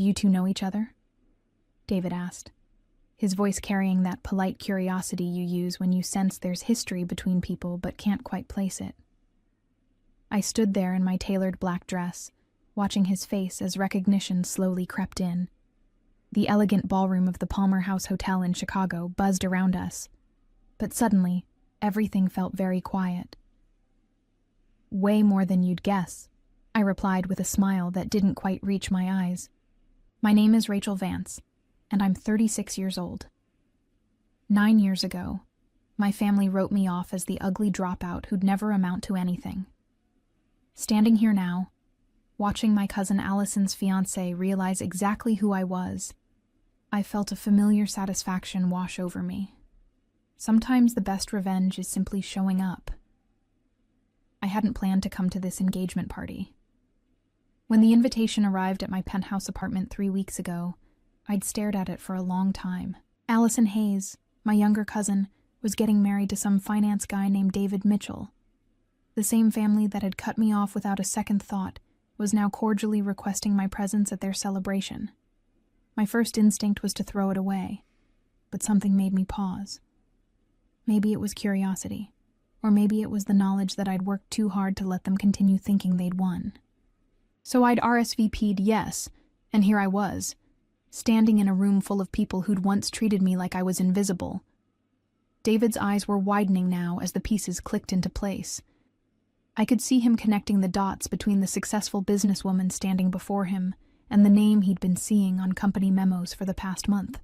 Do you two know each other? David asked, his voice carrying that polite curiosity you use when you sense there's history between people but can't quite place it. I stood there in my tailored black dress, watching his face as recognition slowly crept in. The elegant ballroom of the Palmer House Hotel in Chicago buzzed around us, but suddenly, everything felt very quiet. Way more than you'd guess, I replied with a smile that didn't quite reach my eyes. My name is Rachel Vance, and I'm 36 years old. 9 years ago, my family wrote me off as the ugly dropout who'd never amount to anything. Standing here now, watching my cousin Allison's fiancé realize exactly who I was, I felt a familiar satisfaction wash over me. Sometimes the best revenge is simply showing up. I hadn't planned to come to this engagement party. When the invitation arrived at my penthouse apartment 3 weeks ago, I'd stared at it for a long time. Allison Hayes, my younger cousin, was getting married to some finance guy named David Mitchell. The same family that had cut me off without a second thought was now cordially requesting my presence at their celebration. My first instinct was to throw it away, but something made me pause. Maybe it was curiosity, or maybe it was the knowledge that I'd worked too hard to let them continue thinking they'd won. So I'd RSVP'd yes, and here I was, standing in a room full of people who'd once treated me like I was invisible. David's eyes were widening now as the pieces clicked into place. I could see him connecting the dots between the successful businesswoman standing before him and the name he'd been seeing on company memos for the past month.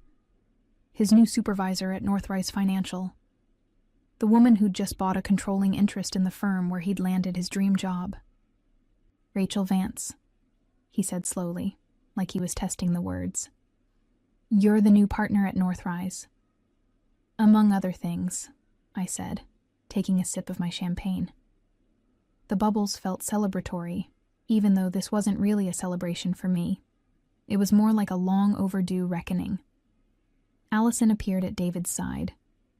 His new supervisor at Northrise Financial. The woman who'd just bought a controlling interest in the firm where he'd landed his dream job. Rachel Vance, he said slowly, like he was testing the words. You're the new partner at Northrise. Among other things, I said, taking a sip of my champagne. The bubbles felt celebratory, even though this wasn't really a celebration for me. It was more like a long overdue reckoning. Allison appeared at David's side,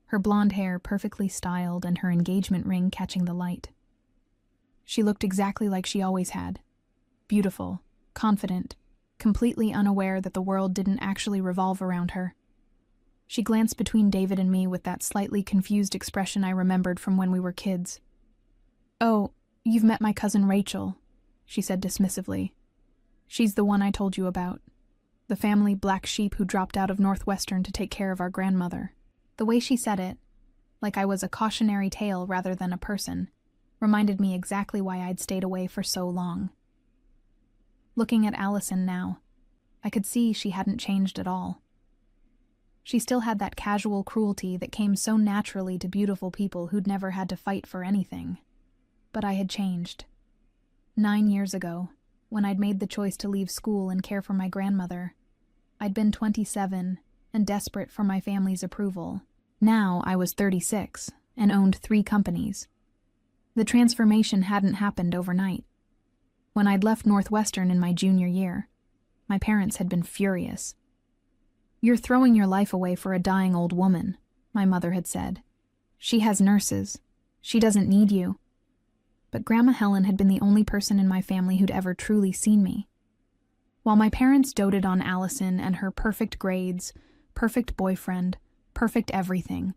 her blonde hair perfectly styled and her engagement ring catching the light. She looked exactly like she always had. Beautiful, confident, completely unaware that the world didn't actually revolve around her. She glanced between David and me with that slightly confused expression I remembered from when we were kids. Oh, you've met my cousin Rachel, she said dismissively. She's the one I told you about. The family black sheep who dropped out of Northwestern to take care of our grandmother. The way she said it, like I was a cautionary tale rather than a person, reminded me exactly why I'd stayed away for so long. Looking at Allison now, I could see she hadn't changed at all. She still had that casual cruelty that came so naturally to beautiful people who'd never had to fight for anything. But I had changed. 9 years ago, when I'd made the choice to leave school and care for my grandmother, I'd been 27 and desperate for my family's approval. Now I was 36 and owned 3 companies. The transformation hadn't happened overnight. When I'd left Northwestern in my junior year, my parents had been furious. You're throwing your life away for a dying old woman, my mother had said. She has nurses. She doesn't need you. But Grandma Helen had been the only person in my family who'd ever truly seen me. While my parents doted on Allison and her perfect grades, perfect boyfriend, perfect everything,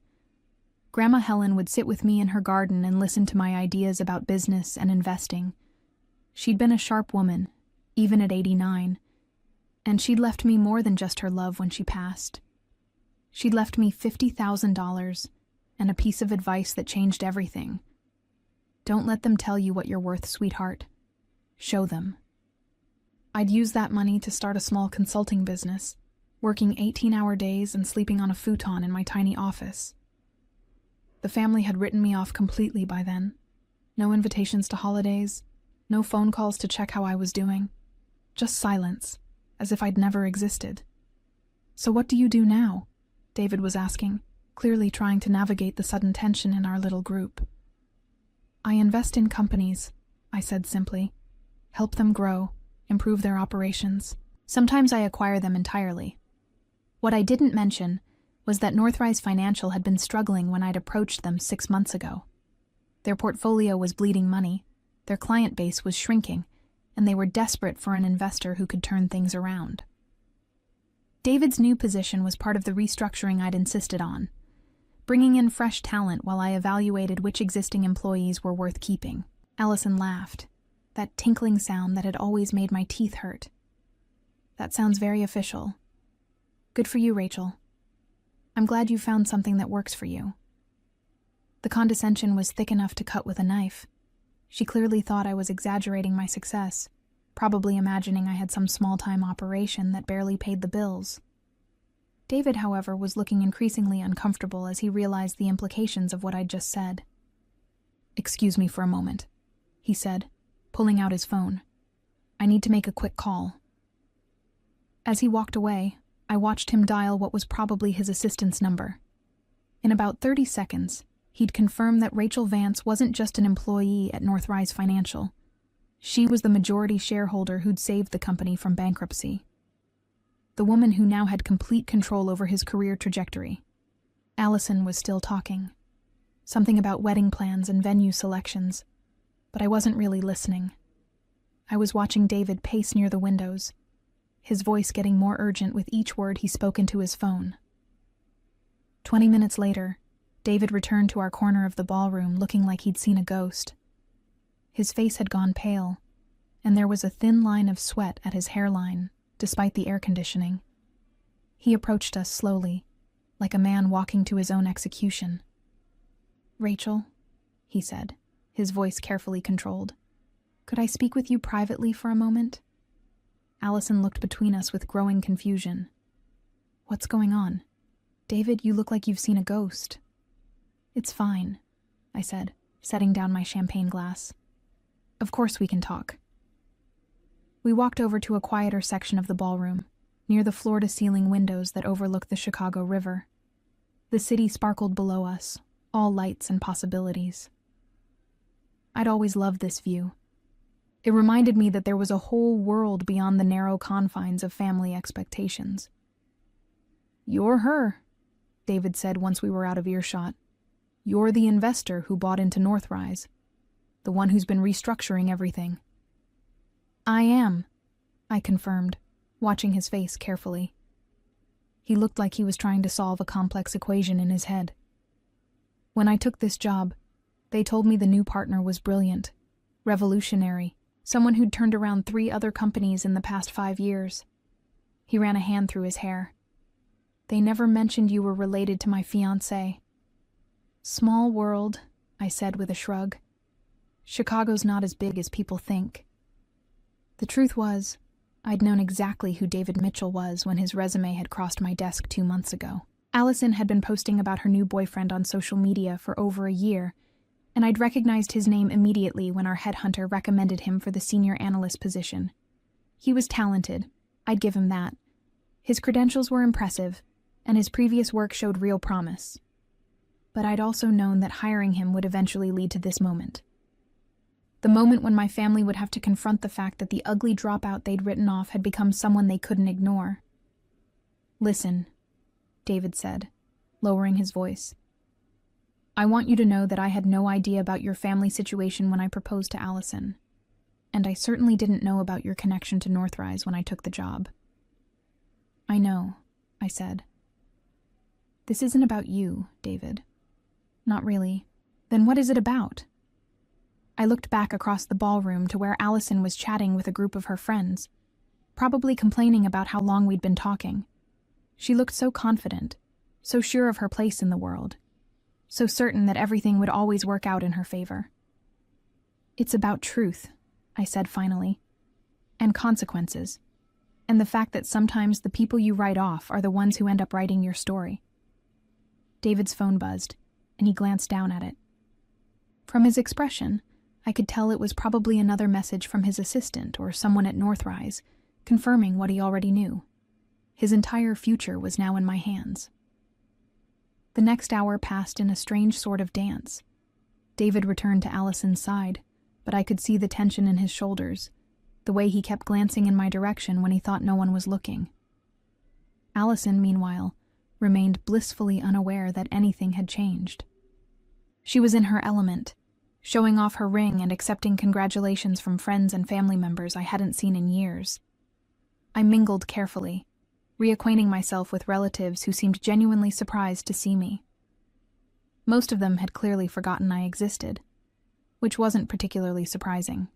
Grandma Helen would sit with me in her garden and listen to my ideas about business and investing. She'd been a sharp woman, even at 89, and she'd left me more than just her love when she passed. She'd left me $50,000 and a piece of advice that changed everything. Don't let them tell you what you're worth, sweetheart. Show them. I'd use that money to start a small consulting business, working 18-hour days and sleeping on a futon in my tiny office. The family had written me off completely by then. No invitations to holidays, no phone calls to check how I was doing. Just silence, as if I'd never existed. So what do you do now? David was asking, clearly trying to navigate the sudden tension in our little group. I invest in companies, I said simply. Help them grow, improve their operations. Sometimes I acquire them entirely. What I didn't mention was that Northrise Financial had been struggling when I'd approached them 6 months ago. Their portfolio was bleeding money, their client base was shrinking, and they were desperate for an investor who could turn things around. David's new position was part of the restructuring I'd insisted on, bringing in fresh talent while I evaluated which existing employees were worth keeping. Allison laughed, that tinkling sound that had always made my teeth hurt. That sounds very official. Good for you, Rachel. I'm glad you found something that works for you. The condescension was thick enough to cut with a knife. She clearly thought I was exaggerating my success, probably imagining I had some small-time operation that barely paid the bills. David, however, was looking increasingly uncomfortable as he realized the implications of what I'd just said. "Excuse me for a moment," he said, pulling out his phone. "I need to make a quick call." As he walked away, I watched him dial what was probably his assistant's number. In about 30 seconds, he'd confirmed that Rachel Vance wasn't just an employee at Northrise Financial. She was the majority shareholder who'd saved the company from bankruptcy. The woman who now had complete control over his career trajectory. Allison was still talking. Something about wedding plans and venue selections, but I wasn't really listening. I was watching David pace near the windows, his voice getting more urgent with each word he spoke into his phone. 20 minutes later, David returned to our corner of the ballroom looking like he'd seen a ghost. His face had gone pale, and there was a thin line of sweat at his hairline, despite the air conditioning. He approached us slowly, like a man walking to his own execution. "Rachel," he said, his voice carefully controlled, "could I speak with you privately for a moment?" Allison looked between us with growing confusion. "What's going on? David, you look like you've seen a ghost." "It's fine," I said, setting down my champagne glass. "Of course we can talk." We walked over to a quieter section of the ballroom, near the floor-to-ceiling windows that overlooked the Chicago River. The city sparkled below us, all lights and possibilities. I'd always loved this view. It reminded me that there was a whole world beyond the narrow confines of family expectations. "You're her," David said once we were out of earshot. "You're the investor who bought into Northrise, the one who's been restructuring everything." "I am," I confirmed, watching his face carefully. He looked like he was trying to solve a complex equation in his head. "When I took this job, they told me the new partner was brilliant, revolutionary, someone who'd turned around 3 other companies in the past 5 years. He ran a hand through his hair. "They never mentioned you were related to my fiancé." "Small world," I said with a shrug. "Chicago's not as big as people think." The truth was, I'd known exactly who David Mitchell was when his resume had crossed my desk 2 months ago. Allison had been posting about her new boyfriend on social media for over a year, and I'd recognized his name immediately when our headhunter recommended him for the senior analyst position. He was talented, I'd give him that. His credentials were impressive, and his previous work showed real promise. But I'd also known that hiring him would eventually lead to this moment. The moment when my family would have to confront the fact that the ugly dropout they'd written off had become someone they couldn't ignore. "Listen," David said, lowering his voice. "I want you to know that I had no idea about your family situation when I proposed to Allison, and I certainly didn't know about your connection to Northrise when I took the job." "I know," I said. "This isn't about you, David." "Not really. Then what is it about?" I looked back across the ballroom to where Allison was chatting with a group of her friends, probably complaining about how long we'd been talking. She looked so confident, so sure of her place in the world, so certain that everything would always work out in her favor. "It's about truth," I said finally, "and consequences, and the fact that sometimes the people you write off are the ones who end up writing your story." David's phone buzzed, and he glanced down at it. From his expression, I could tell it was probably another message from his assistant or someone at Northrise, confirming what he already knew. His entire future was now in my hands. The next hour passed in a strange sort of dance. David returned to Allison's side, but I could see the tension in his shoulders, the way he kept glancing in my direction when he thought no one was looking. Allison, meanwhile, remained blissfully unaware that anything had changed. She was in her element, showing off her ring and accepting congratulations from friends and family members I hadn't seen in years. I mingled carefully, reacquainting myself with relatives who seemed genuinely surprised to see me. Most of them had clearly forgotten I existed, which wasn't particularly surprising.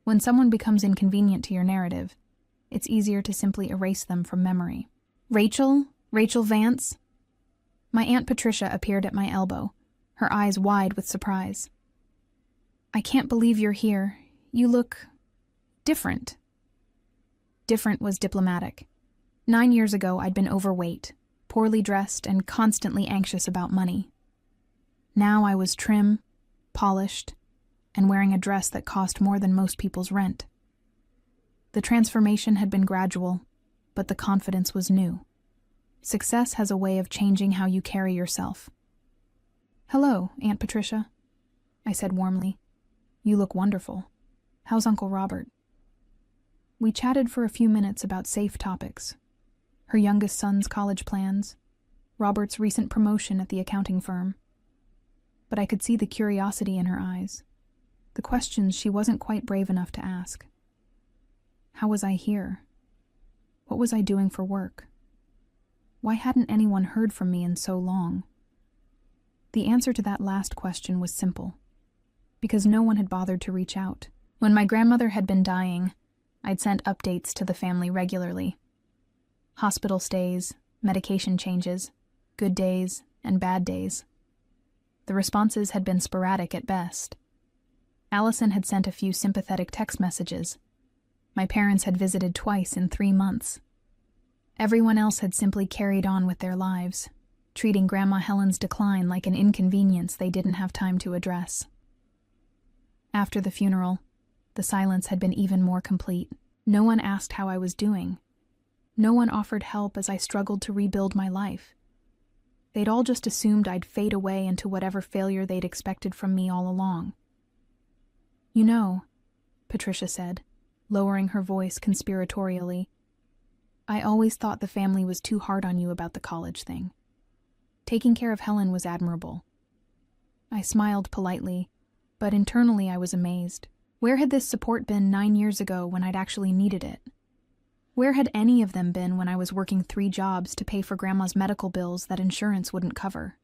When someone becomes inconvenient to your narrative, it's easier to simply erase them from memory. Rachel Vance? My Aunt Patricia appeared at my elbow, her eyes wide with surprise. I can't believe you're here. You look different. Different was diplomatic. 9 years ago, I'd been overweight, poorly dressed, and constantly anxious about money. Now I was trim, polished, and wearing a dress that cost more than most people's rent. The transformation had been gradual, but the confidence was new. Success has a way of changing how you carry yourself. Hello, Aunt Patricia, I said warmly. You look wonderful. How's Uncle Robert? We chatted for a few minutes about safe topics. Her youngest son's college plans, Robert's recent promotion at the accounting firm. But I could see the curiosity in her eyes, the questions she wasn't quite brave enough to ask. How was I here? What was I doing for work? Why hadn't anyone heard from me in so long? The answer to that last question was simple, because no one had bothered to reach out. When my grandmother had been dying, I'd sent updates to the family regularly. Hospital stays, medication changes, good days, and bad days. The responses had been sporadic at best. Allison had sent a few sympathetic text messages. My parents had visited twice in 3 months. Everyone else had simply carried on with their lives, treating Grandma Helen's decline like an inconvenience they didn't have time to address. After the funeral, the silence had been even more complete. No one asked how I was doing. No one offered help as I struggled to rebuild my life. They'd all just assumed I'd fade away into whatever failure they'd expected from me all along. You know, Patricia said, lowering her voice conspiratorially, I always thought the family was too hard on you about the college thing. Taking care of Helen was admirable. I smiled politely, but internally I was amazed. Where had this support been 9 years ago when I'd actually needed it? Where had any of them been when I was working 3 jobs to pay for Grandma's medical bills that insurance wouldn't cover?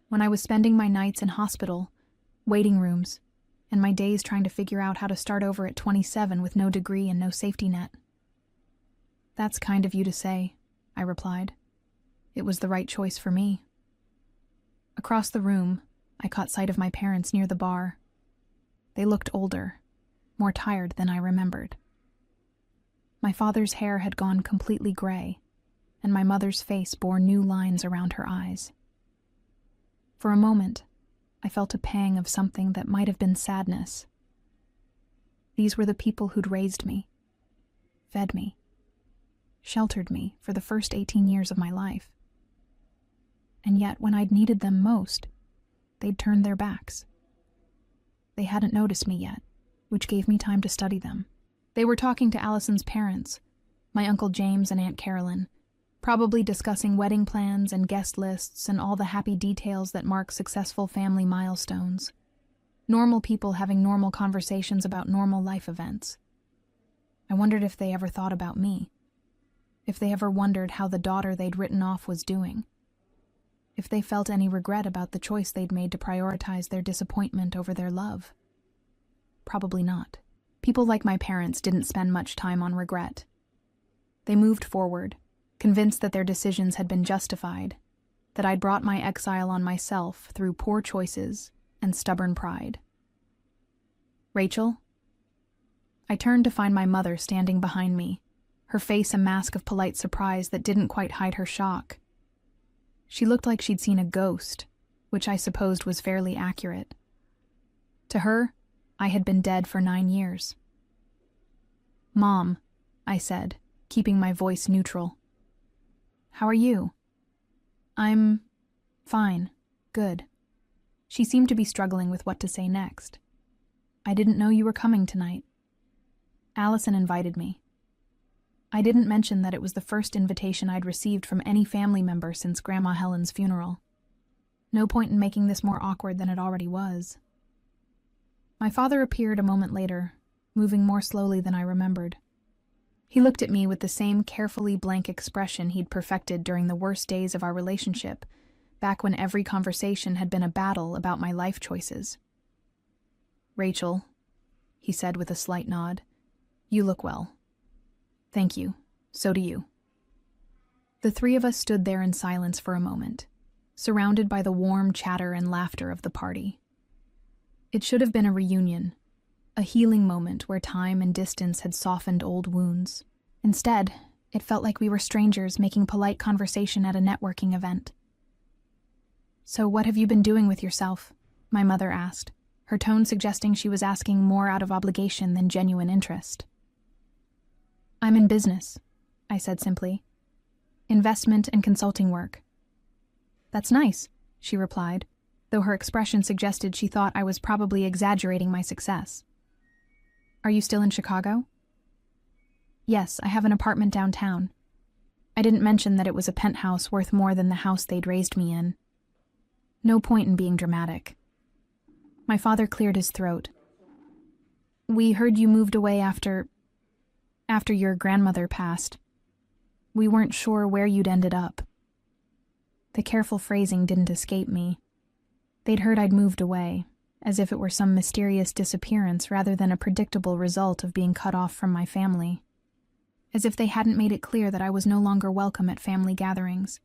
When I was spending my nights in hospital, waiting rooms, and my days trying to figure out how to start over at 27 with no degree and no safety net? That's kind of you to say, I replied. It was the right choice for me. Across the room, I caught sight of my parents near the bar. They looked older, more tired than I remembered. My father's hair had gone completely gray, and my mother's face bore new lines around her eyes. For a moment, I felt a pang of something that might have been sadness. These were the people who'd raised me, fed me, sheltered me for the first 18 years of my life. And yet, when I'd needed them most, they'd turned their backs. They hadn't noticed me yet, which gave me time to study them. They were talking to Allison's parents, my Uncle James and Aunt Carolyn, probably discussing wedding plans and guest lists and all the happy details that mark successful family milestones. Normal people having normal conversations about normal life events. I wondered if they ever thought about me. If they ever wondered how the daughter they'd written off was doing. If they felt any regret about the choice they'd made to prioritize their disappointment over their love. Probably not. People like my parents didn't spend much time on regret. They moved forward, convinced that their decisions had been justified, that I'd brought my exile on myself through poor choices and stubborn pride. Rachel? I turned to find my mother standing behind me, her face a mask of polite surprise that didn't quite hide her shock. She looked like she'd seen a ghost, which I supposed was fairly accurate. To her, I had been dead for 9 years. Mom, I said, keeping my voice neutral. How are you? I'm fine, good. She seemed to be struggling with what to say next. I didn't know you were coming tonight. Allison invited me. I didn't mention that it was the first invitation I'd received from any family member since Grandma Helen's funeral. No point in making this more awkward than it already was. My father appeared a moment later, moving more slowly than I remembered. He looked at me with the same carefully blank expression he'd perfected during the worst days of our relationship, back when every conversation had been a battle about my life choices. "Rachel," he said with a slight nod, "you look well." "Thank you. So do you." The three of us stood there in silence for a moment, surrounded by the warm chatter and laughter of the party. It should have been a reunion, a healing moment where time and distance had softened old wounds. Instead, it felt like we were strangers making polite conversation at a networking event. "So what have you been doing with yourself?" my mother asked, her tone suggesting she was asking more out of obligation than genuine interest. "I'm in business," I said simply. "Investment and consulting work." "That's nice," she replied, though her expression suggested she thought I was probably exaggerating my success. "Are you still in Chicago?" "Yes, I have an apartment downtown. I didn't mention that it was a penthouse worth more than the house they'd raised me in. No point in being dramatic." My father cleared his throat. "We heard you moved away after your grandmother passed. We weren't sure where you'd ended up." The careful phrasing didn't escape me. They'd heard I'd moved away, as if it were some mysterious disappearance rather than a predictable result of being cut off from my family. As if they hadn't made it clear that I was no longer welcome at family gatherings,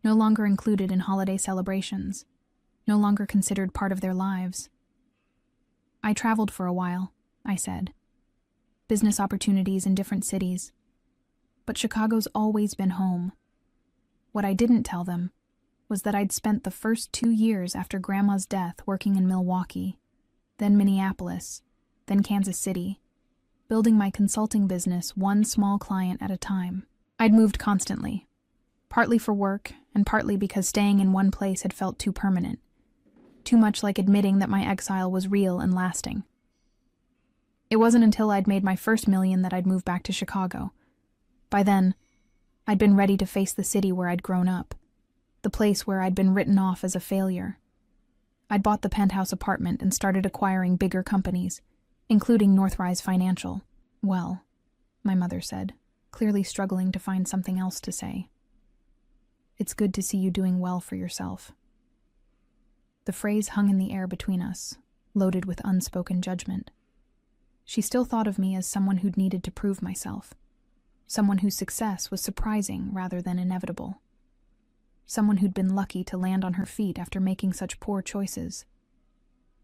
no longer included in holiday celebrations, no longer considered part of their lives. "I traveled for a while," I said. "Business opportunities in different cities. But Chicago's always been home." What I didn't tell them was that I'd spent the first 2 years after Grandma's death working in Milwaukee, then Minneapolis, then Kansas City, building my consulting business one small client at a time. I'd moved constantly, partly for work and partly because staying in one place had felt too permanent, too much like admitting that my exile was real and lasting. It wasn't until I'd made my first million that I'd moved back to Chicago. By then, I'd been ready to face the city where I'd grown up, the place where I'd been written off as a failure. I'd bought the penthouse apartment and started acquiring bigger companies, including Northrise Financial. "Well," my mother said, clearly struggling to find something else to say. "It's good to see you doing well for yourself." The phrase hung in the air between us, loaded with unspoken judgment. She still thought of me as someone who'd needed to prove myself, someone whose success was surprising rather than inevitable, someone who'd been lucky to land on her feet after making such poor choices.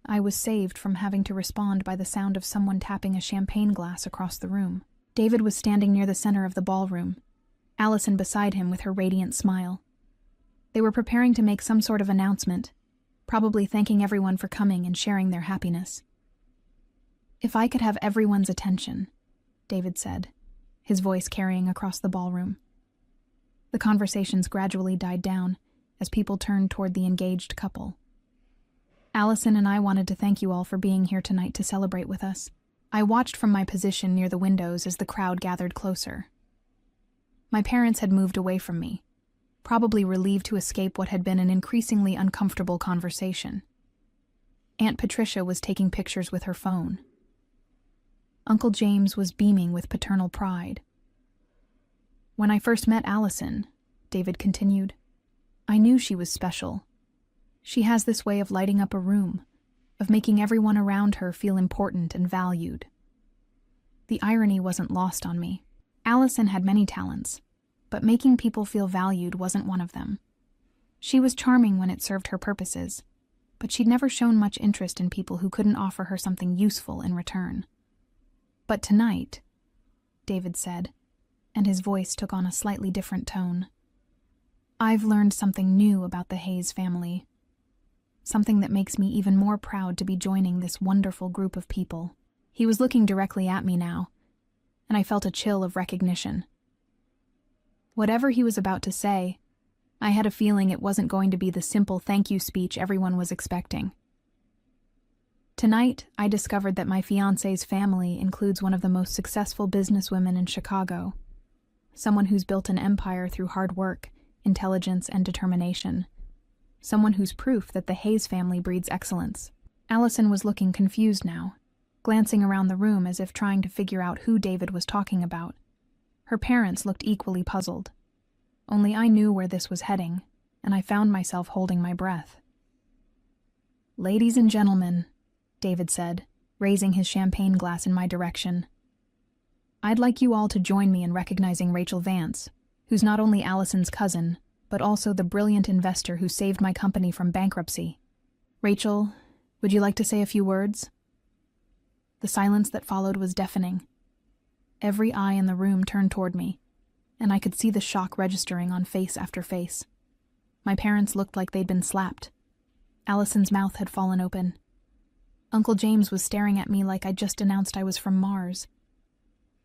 I was saved from having to respond by the sound of someone tapping a champagne glass across the room. David was standing near the center of the ballroom, Allison beside him with her radiant smile. They were preparing to make some sort of announcement, probably thanking everyone for coming and sharing their happiness. "If I could have everyone's attention," David said, his voice carrying across the ballroom. The conversations gradually died down as people turned toward the engaged couple. "Allison and I wanted to thank you all for being here tonight to celebrate with us." I watched from my position near the windows as the crowd gathered closer. My parents had moved away from me, probably relieved to escape what had been an increasingly uncomfortable conversation. Aunt Patricia was taking pictures with her phone. Uncle James was beaming with paternal pride. "When I first met Allison," David continued, "I knew she was special. She has this way of lighting up a room, of making everyone around her feel important and valued." The irony wasn't lost on me. Allison had many talents, but making people feel valued wasn't one of them. She was charming when it served her purposes, but she'd never shown much interest in people who couldn't offer her something useful in return. "But tonight," David said, and his voice took on a slightly different tone, "I've learned something new about the Hayes family. Something that makes me even more proud to be joining this wonderful group of people." He was looking directly at me now, and I felt a chill of recognition. Whatever he was about to say, I had a feeling it wasn't going to be the simple thank you speech everyone was expecting. Tonight, I discovered that my fiancé's family includes one of the most successful businesswomen in Chicago, someone who's built an empire through hard work, intelligence, and determination, someone who's proof that the Hayes family breeds excellence. Allison was looking confused now, glancing around the room as if trying to figure out who David was talking about. Her parents looked equally puzzled. Only I knew where this was heading, and I found myself holding my breath. "Ladies and gentlemen," David said, raising his champagne glass in my direction, "I'd like you all to join me in recognizing Rachel Vance, who's not only Allison's cousin, but also the brilliant investor who saved my company from bankruptcy. Rachel, would you like to say a few words?" The silence that followed was deafening. Every eye in the room turned toward me, and I could see the shock registering on face after face. My parents looked like they'd been slapped. Allison's mouth had fallen open. Uncle James was staring at me like I'd just announced I was from Mars.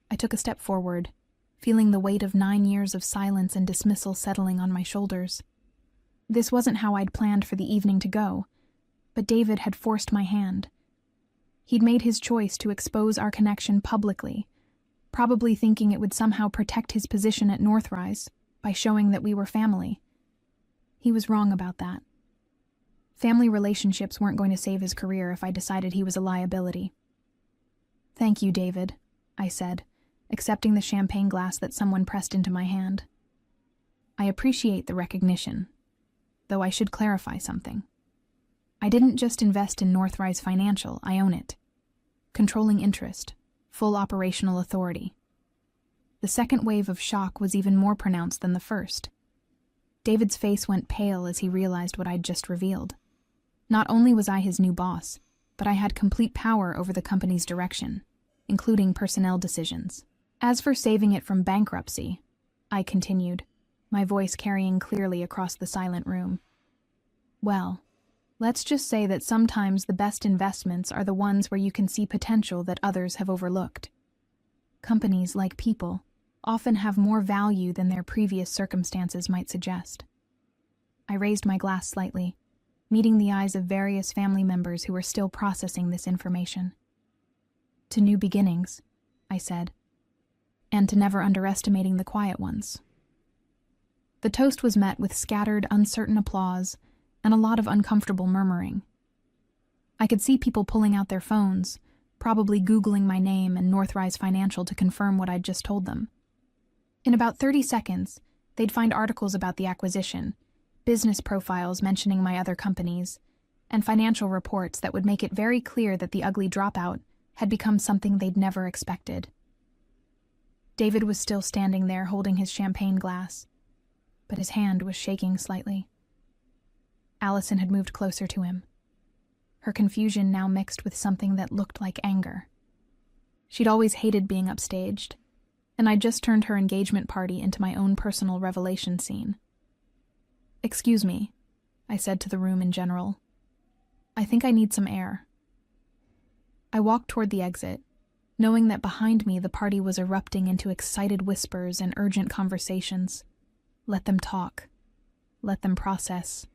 I took a step forward, feeling the weight of 9 years of silence and dismissal settling on my shoulders. This wasn't how I'd planned for the evening to go, but David had forced my hand. He'd made his choice to expose our connection publicly, probably thinking it would somehow protect his position at Northrise by showing that we were family. He was wrong about that. Family relationships weren't going to save his career if I decided he was a liability. "Thank you, David," I said, accepting the champagne glass that someone pressed into my hand. "I appreciate the recognition, though I should clarify something. I didn't just invest in Northrise Financial, I own it. Controlling interest, full operational authority." The second wave of shock was even more pronounced than the first. David's face went pale as he realized what I'd just revealed. Not only was I his new boss, but I had complete power over the company's direction, including personnel decisions. "As for saving it from bankruptcy," I continued, my voice carrying clearly across the silent room, "well, let's just say that sometimes the best investments are the ones where you can see potential that others have overlooked. Companies, like people, often have more value than their previous circumstances might suggest." I raised my glass slightly, meeting the eyes of various family members who were still processing this information. "To new beginnings," I said, "and to never underestimating the quiet ones." The toast was met with scattered, uncertain applause and a lot of uncomfortable murmuring. I could see people pulling out their phones, probably Googling my name and Northrise Financial to confirm what I'd just told them. In about 30 seconds, they'd find articles about the acquisition, business profiles mentioning my other companies, and financial reports that would make it very clear that the ugly dropout had become something they'd never expected. David was still standing there holding his champagne glass, but his hand was shaking slightly. Allison had moved closer to him, her confusion now mixed with something that looked like anger. She'd always hated being upstaged, and I'd just turned her engagement party into my own personal revelation scene. "Excuse me," I said to the room in general. "I think I need some air." I walked toward the exit, knowing that behind me the party was erupting into excited whispers and urgent conversations. Let them talk. Let them process.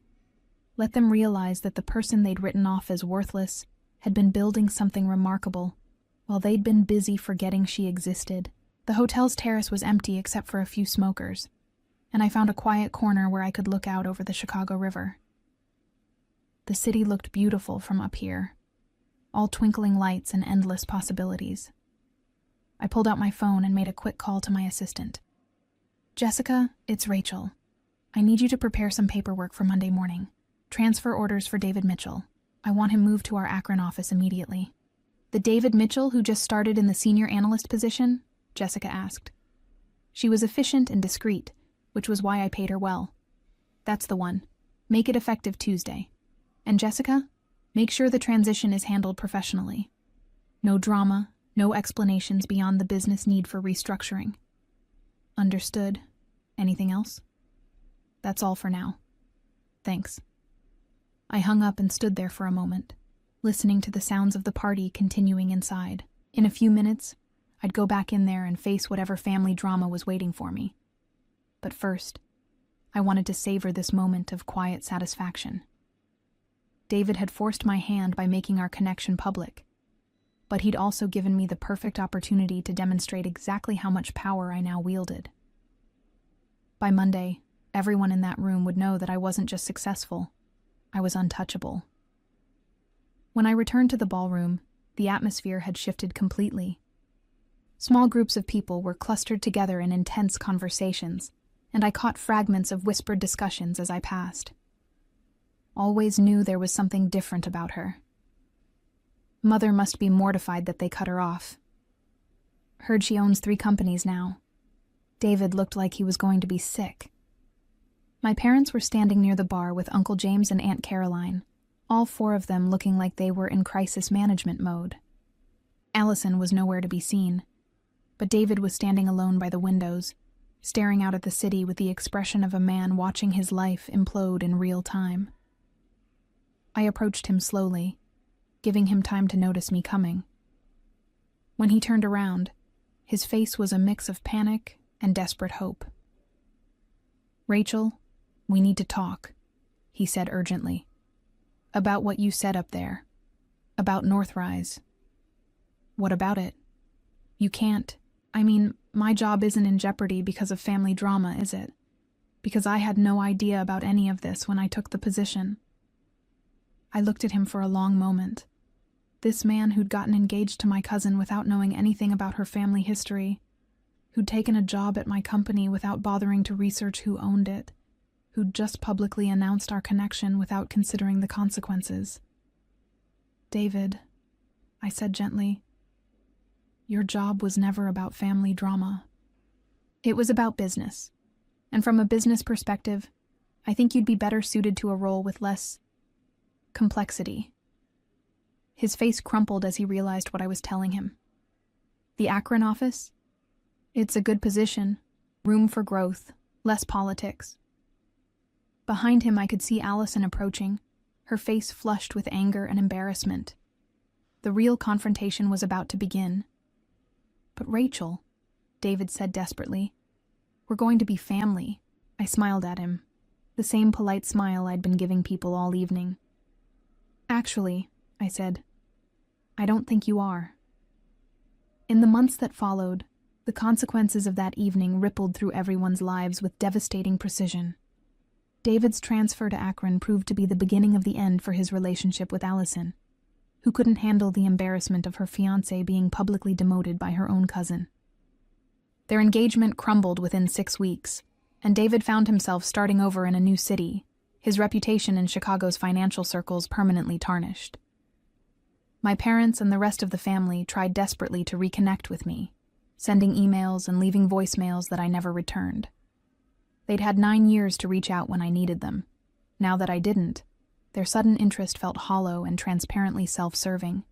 Let them realize that the person they'd written off as worthless had been building something remarkable, while they'd been busy forgetting she existed. The hotel's terrace was empty except for a few smokers, and I found a quiet corner where I could look out over the Chicago River. The city looked beautiful from up here, all twinkling lights and endless possibilities. I pulled out my phone and made a quick call to my assistant. "Jessica, it's Rachel. I need you to prepare some paperwork for Monday morning. Transfer orders for David Mitchell. I want him moved to our Akron office immediately." "The David Mitchell who just started in the senior analyst position?" Jessica asked. She was efficient and discreet, which was why I paid her well. "That's the one. Make it effective Tuesday. And Jessica, make sure the transition is handled professionally. No drama, no explanations beyond the business need for restructuring." "Understood. Anything else?" "That's all for now. Thanks." I hung up and stood there for a moment, listening to the sounds of the party continuing inside. In a few minutes, I'd go back in there and face whatever family drama was waiting for me. But first, I wanted to savor this moment of quiet satisfaction. David had forced my hand by making our connection public, but he'd also given me the perfect opportunity to demonstrate exactly how much power I now wielded. By Monday, everyone in that room would know that I wasn't just successful, I was untouchable. When I returned to the ballroom, the atmosphere had shifted completely. Small groups of people were clustered together in intense conversations, and I caught fragments of whispered discussions as I passed. Always knew there was something different about her. Mother must be mortified that they cut her off. Heard she owns 3 companies now. David looked like he was going to be sick. My parents were standing near the bar with Uncle James and Aunt Caroline, all 4 of them looking like they were in crisis management mode. Allison was nowhere to be seen, but David was standing alone by the windows, staring out at the city with the expression of a man watching his life implode in real time. I approached him slowly, giving him time to notice me coming. When he turned around, his face was a mix of panic and desperate hope. "Rachel, we need to talk," he said urgently. "About what you said up there. About Northrise." "What about it?" "You can't. My job isn't in jeopardy because of family drama, is it? Because I had no idea about any of this when I took the position." I looked at him for a long moment. This man who'd gotten engaged to my cousin without knowing anything about her family history, who'd taken a job at my company without bothering to research who owned it, who'd just publicly announced our connection without considering the consequences. "David," I said gently, "your job was never about family drama. It was about business. And from a business perspective, I think you'd be better suited to a role with less complexity." His face crumpled as he realized what I was telling him. "The Akron office? It's a good position, room for growth, less politics." Behind him I could see Allison approaching, her face flushed with anger and embarrassment. The real confrontation was about to begin. "But Rachel," David said desperately, "we're going to be family." I smiled at him, the same polite smile I'd been giving people all evening. "Actually," I said, "I don't think you are." In the months that followed, the consequences of that evening rippled through everyone's lives with devastating precision. David's transfer to Akron proved to be the beginning of the end for his relationship with Allison, who couldn't handle the embarrassment of her fiancé being publicly demoted by her own cousin. Their engagement crumbled within 6 weeks, and David found himself starting over in a new city, his reputation in Chicago's financial circles permanently tarnished. My parents and the rest of the family tried desperately to reconnect with me, sending emails and leaving voicemails that I never returned. They'd had 9 years to reach out when I needed them. Now that I didn't, their sudden interest felt hollow and transparently self-serving.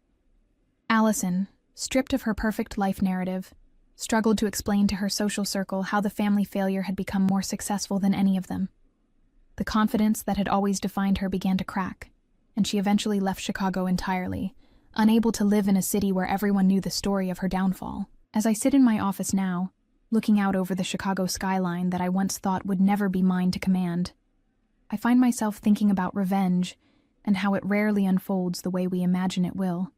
Allison, stripped of her perfect life narrative, struggled to explain to her social circle how the family failure had become more successful than any of them. The confidence that had always defined her began to crack, and she eventually left Chicago entirely, unable to live in a city where everyone knew the story of her downfall. As I sit in my office now, looking out over the Chicago skyline that I once thought would never be mine to command, I find myself thinking about revenge and how it rarely unfolds the way we imagine it will.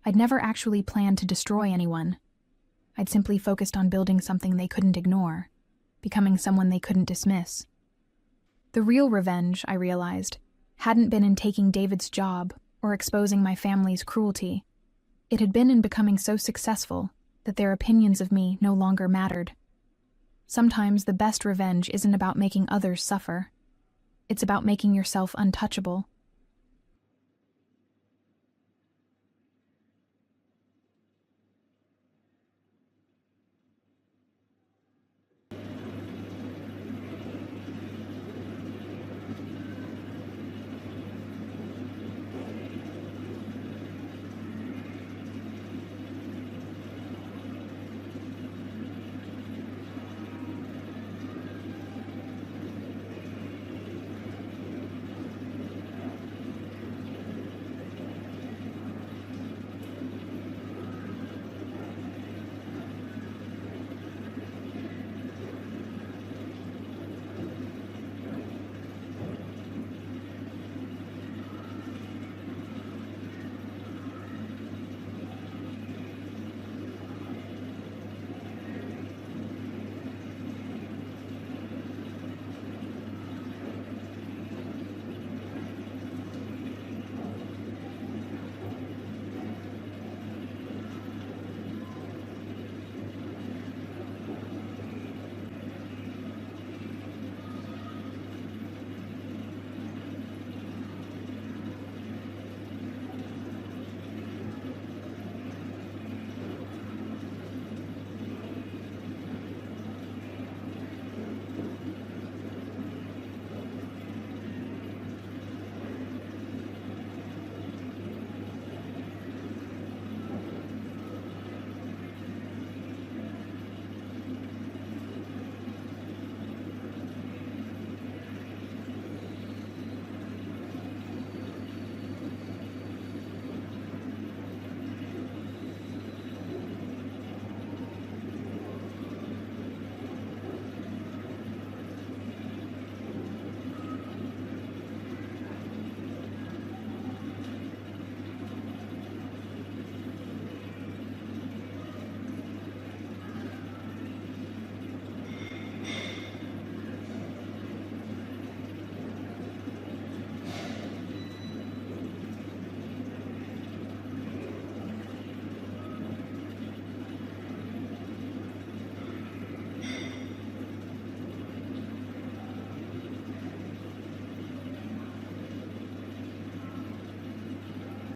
I'd never actually planned to destroy anyone. I'd simply focused on building something they couldn't ignore, becoming someone they couldn't dismiss. The real revenge, I realized, hadn't been in taking David's job or exposing my family's cruelty. It had been in becoming so successful that their opinions of me no longer mattered. Sometimes the best revenge isn't about making others suffer. It's about making yourself untouchable